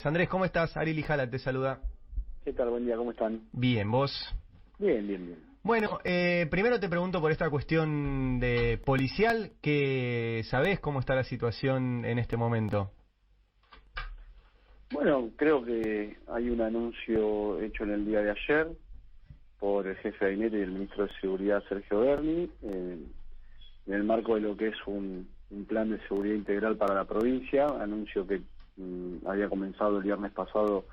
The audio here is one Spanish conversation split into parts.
Andrés, ¿cómo estás? Ari Lijala te saluda. ¿Qué tal? Buen día, ¿cómo están? Bien, ¿vos? Bien, bien, bien. Bueno, primero te pregunto por esta cuestión de policial, que ¿sabés cómo está la situación en este momento? Bueno, creo que hay un anuncio hecho en el día de ayer por el jefe de gabinete y el ministro de Seguridad, Sergio Berni, en el marco de lo que es un plan de seguridad integral para la provincia, anuncio que había comenzado el viernes pasado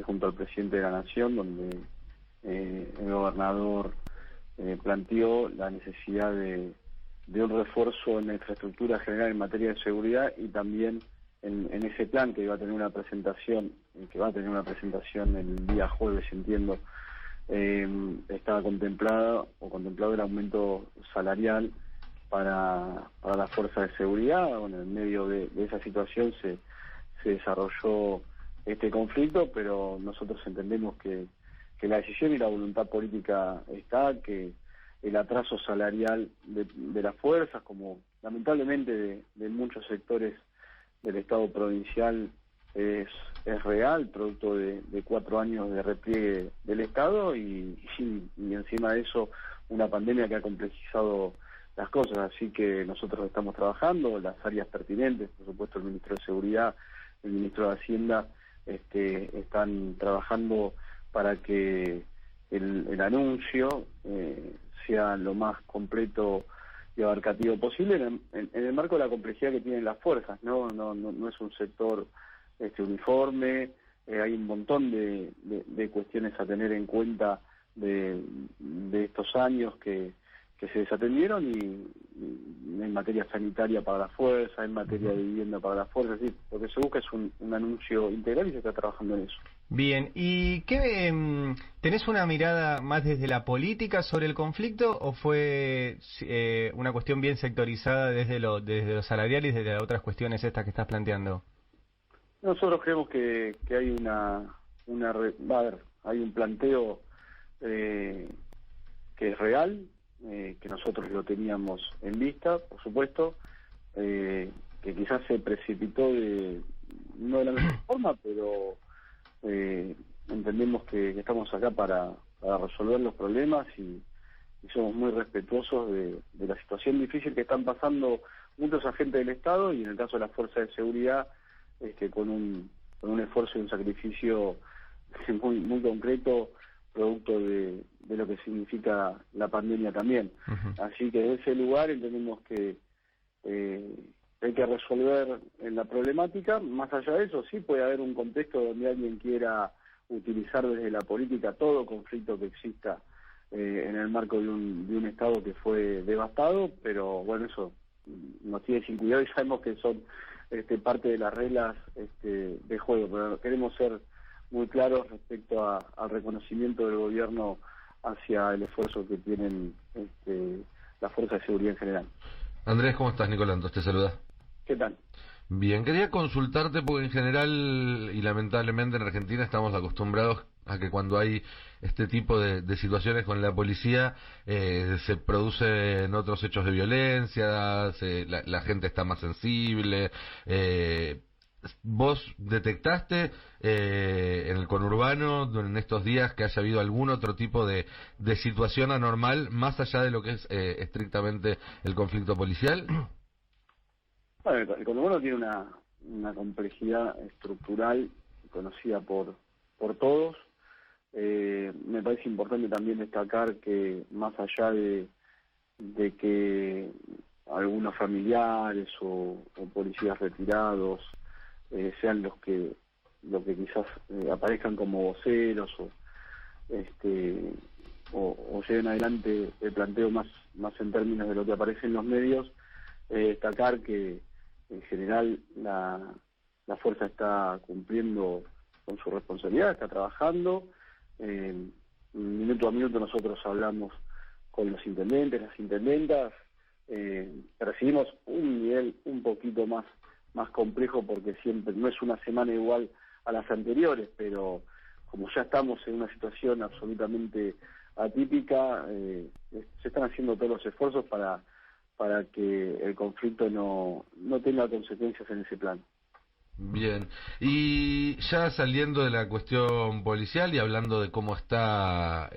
junto al presidente de la Nación, donde el gobernador planteó la necesidad de un refuerzo en la infraestructura general en materia de seguridad y también en ese plan que va a tener una presentación, el día jueves, entiendo, estaba contemplado el aumento salarial para la fuerza de seguridad. Bueno, en medio de esa situación se desarrolló este conflicto, pero nosotros entendemos que la decisión y la voluntad política está, que el atraso salarial de las fuerzas, como lamentablemente de muchos sectores del Estado provincial, es real, producto de 4 años de repliegue del Estado y encima de eso una pandemia que ha complejizado las cosas. Así que nosotros estamos trabajando, las áreas pertinentes, por supuesto el ministro de Seguridad, el ministro de Hacienda, están trabajando para que el anuncio sea lo más completo y abarcativo posible en el marco de la complejidad que tienen las fuerzas. No es un sector uniforme, hay un montón de cuestiones a tener en cuenta de estos años que se desatendieron y en materia sanitaria para la fuerza, en materia de vivienda para la fuerza. Es decir, lo que se busca es un anuncio integral y se está trabajando en eso. Bien, ¿y qué tenés una mirada más desde la política sobre el conflicto o fue una cuestión bien sectorizada desde lo salarial y desde las otras cuestiones estas que estás planteando? Nosotros creemos que hay hay un planteo que es real, que nosotros lo teníamos en vista, por supuesto, que quizás se precipitó no de la mejor forma, pero entendemos que estamos acá para resolver los problemas y somos muy respetuosos de la situación difícil que están pasando muchos agentes del Estado y en el caso de las fuerzas de seguridad, con un esfuerzo y un sacrificio muy, muy concreto, producto de lo que significa la pandemia también. Así que desde ese lugar entendemos que hay que resolver en la problemática. Más allá de eso, sí puede haber un contexto donde alguien quiera utilizar desde la política todo conflicto que exista en el marco de un Estado que fue devastado, pero bueno, eso nos tiene sin cuidado y sabemos que son parte de las reglas de juego, pero queremos ser muy claros respecto al reconocimiento del gobierno hacia el esfuerzo que tienen las fuerzas de seguridad en general. Andrés, ¿cómo estás? Nicolás te saluda. ¿Qué tal? Bien, quería consultarte porque en general y lamentablemente en Argentina estamos acostumbrados a que cuando hay este tipo de situaciones con la policía se producen otros hechos de violencia, la gente está más sensible. ¿Vos detectaste en el conurbano en estos días que haya habido algún otro tipo de situación anormal más allá de lo que es estrictamente el conflicto policial? Bueno, el conurbano tiene una complejidad estructural conocida por todos. Me parece importante también destacar que más allá de que algunos familiares o policías retirados sean los que quizás aparezcan como voceros o lleven adelante el planteo más en términos de lo que aparece en los medios, destacar que en general la fuerza está cumpliendo con su responsabilidad, está trabajando. Minuto a minuto nosotros hablamos con los intendentes, las intendentas, percibimos un nivel un poquito más complejo porque siempre no es una semana igual a las anteriores, pero como ya estamos en una situación absolutamente atípica, se están haciendo todos los esfuerzos para que el conflicto no tenga consecuencias en ese plan. Bien, y ya saliendo de la cuestión policial y hablando de cómo está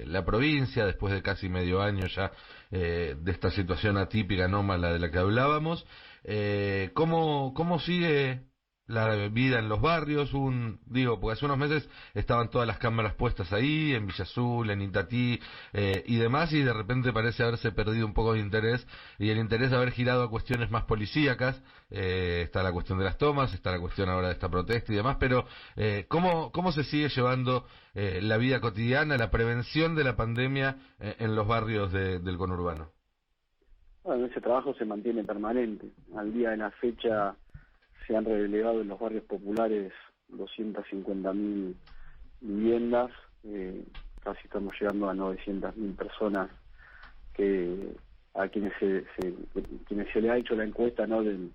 la provincia después de casi medio año ya de esta situación atípica, anómala de la que hablábamos, ¿cómo sigue la vida en los barrios? Digo, porque hace unos meses estaban todas las cámaras puestas ahí, en Villa Azul, en Itatí y demás, y de repente parece haberse perdido un poco de interés, y el interés haber girado a cuestiones más policíacas. Está la cuestión de las tomas, está la cuestión ahora de esta protesta y demás, pero ¿cómo se sigue llevando la vida cotidiana, la prevención de la pandemia en los barrios del conurbano? Bueno, ese trabajo se mantiene permanente. Al día de la fecha se han relevado en los barrios populares 250.000 viviendas, casi estamos llegando a 900.000 personas a quienes se le ha hecho la encuesta, ¿no?, del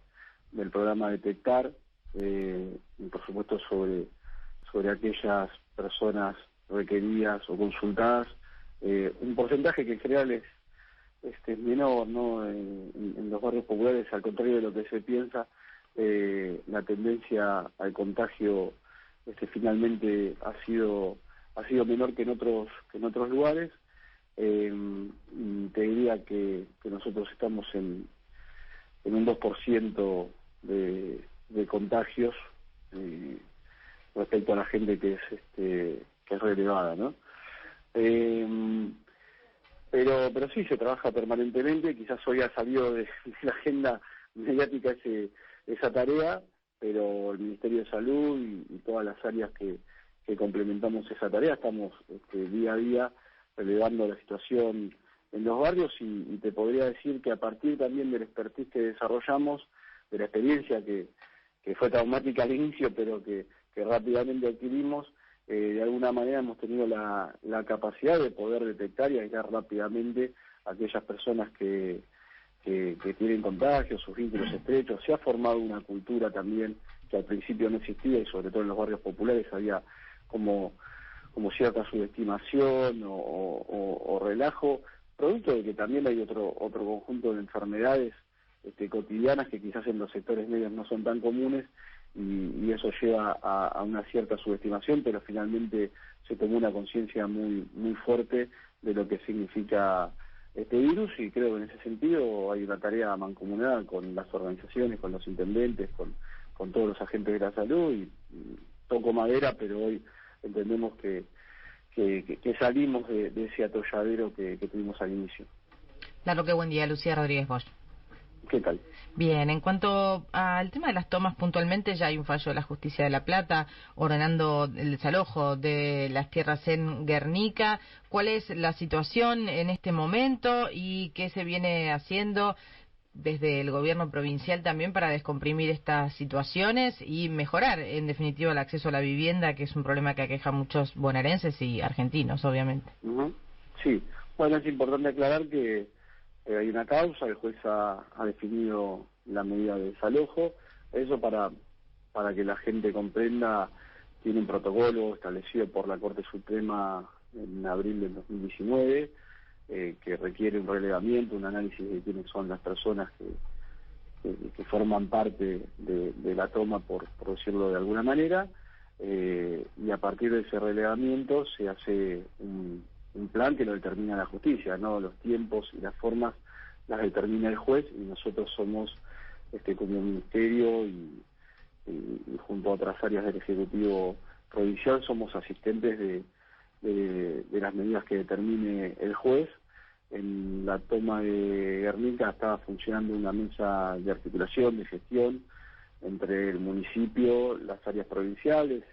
programa Detectar, y por supuesto sobre aquellas personas requeridas o consultadas, un porcentaje que en general es menor, ¿no? En los barrios populares, al contrario de lo que se piensa, la tendencia al contagio finalmente ha sido menor que en otros lugares. Y te diría que nosotros estamos en un 2% de contagios respecto a la gente que es relevada, ¿no? Pero sí se trabaja permanentemente. Quizás hoy ha salido de la agenda mediática esa tarea, pero el Ministerio de Salud y todas las áreas que complementamos esa tarea estamos día a día relevando la situación en los barrios, y te podría decir que a partir también del expertise que desarrollamos, de la experiencia que fue traumática al inicio, pero que rápidamente adquirimos, de alguna manera hemos tenido la capacidad de poder detectar y aislar rápidamente a aquellas personas que tienen contagios, sus vínculos estrechos. Se ha formado una cultura también que al principio no existía, y sobre todo en los barrios populares había como cierta subestimación o relajo, producto de que también hay otro conjunto de enfermedades cotidianas que quizás en los sectores medios no son tan comunes, y eso lleva a una cierta subestimación, pero finalmente se tomó una conciencia muy muy fuerte de lo que significa este virus, y creo que en ese sentido hay una tarea mancomunada con las organizaciones, con los intendentes, con todos los agentes de la salud, y toco madera, pero hoy entendemos que salimos de ese atolladero que tuvimos al inicio. Claro, que buen día, Lucía Rodríguez Bosch. ¿Qué tal? Bien, en cuanto al tema de las tomas puntualmente, ya hay un fallo de la Justicia de La Plata ordenando el desalojo de las tierras en Guernica. ¿Cuál es la situación en este momento y qué se viene haciendo desde el gobierno provincial también para descomprimir estas situaciones y mejorar, en definitiva, el acceso a la vivienda, que es un problema que aqueja a muchos bonaerenses y argentinos, obviamente? Sí, bueno, es importante aclarar que hay una causa, el juez ha definido la medida de desalojo. Eso para que la gente comprenda, tiene un protocolo establecido por la Corte Suprema en abril del 2019, que requiere un relevamiento, un análisis de quiénes son las personas que forman parte de la toma, por decirlo de alguna manera, y a partir de ese relevamiento se hace un plan que lo determina la justicia, ¿no? Los tiempos y las formas las determina el juez, y nosotros somos como ministerio y junto a otras áreas del Ejecutivo Provincial somos asistentes de las medidas que determine el juez. En la toma de Guernica estaba funcionando una mesa de articulación, de gestión entre el municipio, las áreas provinciales,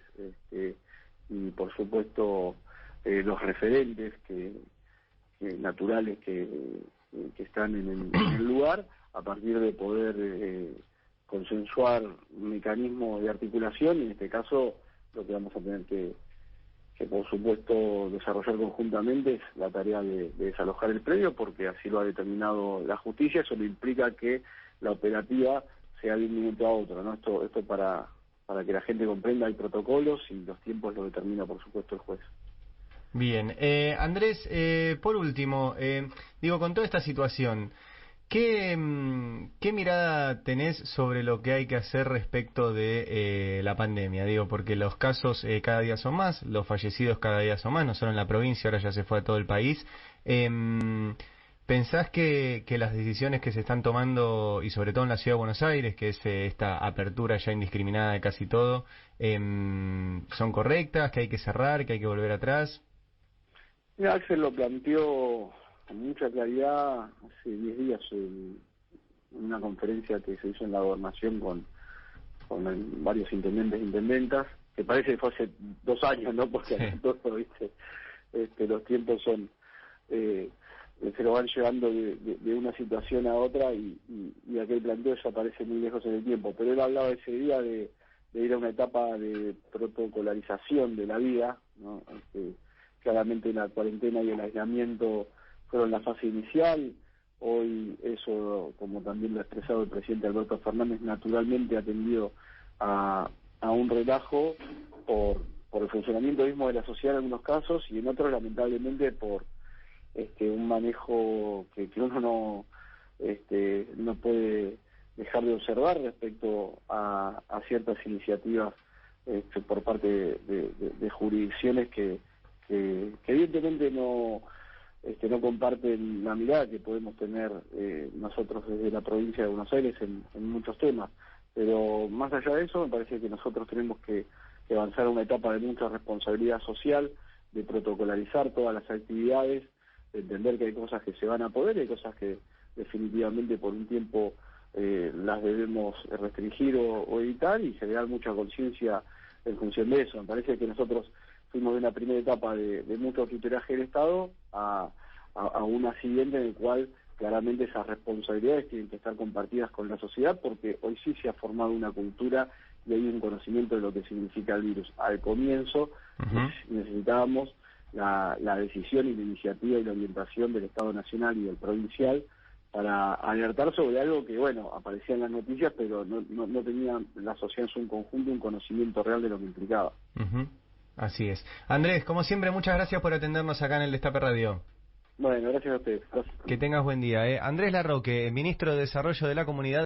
y por supuesto los referentes naturales que están en el lugar, a partir de poder consensuar un mecanismo de articulación. En este caso lo que vamos a tener que por supuesto desarrollar conjuntamente es la tarea de desalojar el predio, porque así lo ha determinado la justicia. Eso no implica que la operativa sea de un minuto a otro, ¿no? Esto para que la gente comprenda, hay protocolos y los tiempos lo determina por supuesto el juez. Bien, Andrés, por último, con toda esta situación, ¿Qué mirada tenés sobre lo que hay que hacer respecto de la pandemia? Digo, porque los casos cada día son más, los fallecidos cada día son más, no solo en la provincia, ahora ya se fue a todo el país. ¿Pensás que las decisiones que se están tomando, y sobre todo en la Ciudad de Buenos Aires, que es esta apertura ya indiscriminada de casi todo, son correctas, que hay que cerrar, que hay que volver atrás? Mira, Axel lo planteó con mucha claridad hace 10 días en una conferencia que se hizo en la Gobernación con varios intendentes e intendentas, que parece que fue hace 2 años, ¿no? Porque Sí. todo, ¿viste? Los tiempos son se lo van llevando de una situación a otra y aquel planteo ya parece muy lejos en el tiempo. Pero él hablaba ese día de ir a una etapa de protocolarización de la vida, ¿no? Claramente la cuarentena y el aislamiento fueron la fase inicial. Hoy eso, como también lo ha expresado el presidente Alberto Fernández, naturalmente ha tendido a un relajo por el funcionamiento mismo de la sociedad en algunos casos, y en otros lamentablemente por un manejo que uno no puede dejar de observar respecto a ciertas iniciativas por parte de jurisdicciones que evidentemente no comparten la mirada que podemos tener nosotros desde la provincia de Buenos Aires en muchos temas. Pero más allá de eso, me parece que nosotros tenemos que avanzar a una etapa de mucha responsabilidad social, de protocolarizar todas las actividades, de entender que hay cosas que se van a poder y hay cosas que definitivamente por un tiempo las debemos restringir o evitar, y generar mucha conciencia en función de eso. Me parece que nosotros fuimos de una primera etapa de mucho tutelaje del Estado a una siguiente en la cual claramente esas responsabilidades tienen que estar compartidas con la sociedad, porque hoy sí se ha formado una cultura y hay un conocimiento de lo que significa el virus. Al comienzo necesitábamos la decisión y la iniciativa y la orientación del Estado Nacional y del provincial para alertar sobre algo que, bueno, aparecía en las noticias, pero no tenía la sociedad en su conjunto un conocimiento real de lo que implicaba. Así es. Andrés, como siempre, muchas gracias por atendernos acá en el Destape Radio. Bueno, gracias a ustedes. Gracias. Que tengas buen día. Andrés Larroque, ministro de Desarrollo de la Comunidad.